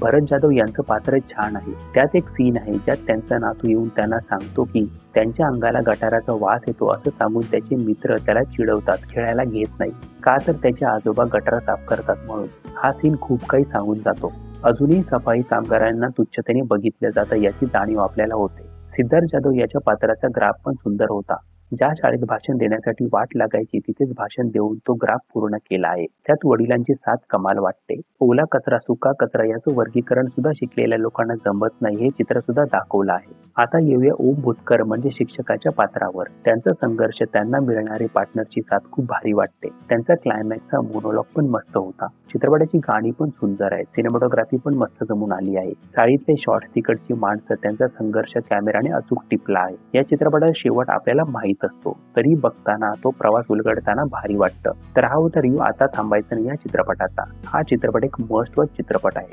भरत जाधव यांचं पात्र छान आहे. त्यात एक सीन आहे ज्यात त्यांचा नातू येऊन त्यांना सांगतो की त्यांच्या अंगाला गटाराचा वास येतो असं सांगून त्याचे मित्र त्याला चिडवतात, खेळायला घेत नाही. का तर त्याचे आजोबा गटार साफ करतात म्हणून. हा सीन खूप काही सांगून जातो. अजूनही सफाई कामगारांना तुच्छतेने बघितलं जातं याची जाणीव आपल्याला होते. सिद्धार्थ जाधव याच्या पात्राचा ग्राफ पण सुंदर होता. ज्या शाळेत भाषण देण्यासाठी वाट लागायची तिथेच भाषण देऊन तो ग्राफ पूर्ण केला आहे. त्यात वडिलांची साथ कमाल वाटते. ओला कचरा सुका कचरा याचं वर्गीकरण सुद्धा शिकलेल्या लोकांना जमत नाही हे चित्र सुद्धा दाखवलं आहे. आता येऊया ओम भूतकर म्हणजे शिक्षकाच्या पात्रावर. त्यांचा संघर्ष, त्यांना मिळणारी पार्टनरची साथ खूप भारी वाटते. त्यांचा क्लायमॅक्सचा मोनोलॉग पण मस्त होता. चित्रपटाची गाणी पण सुंदर आहेत. सिनेमॅटोग्राफी पण मस्त जमून आली आहे. चाळीतले शॉट्स, तिकडची माणसं, त्यांचा संघर्ष कॅमेराने अचूक टिपला आहे. या चित्रपटाचा शेवट आपल्याला माहित असतो, तरी बघताना तो प्रवास उलगडताना भारी वाटतं. तर हा होता रिव्ह्यू आता थांबायचा नाही या चित्रपटाचा. हा चित्रपट एक मस्ट वॉच चित्रपट आहे.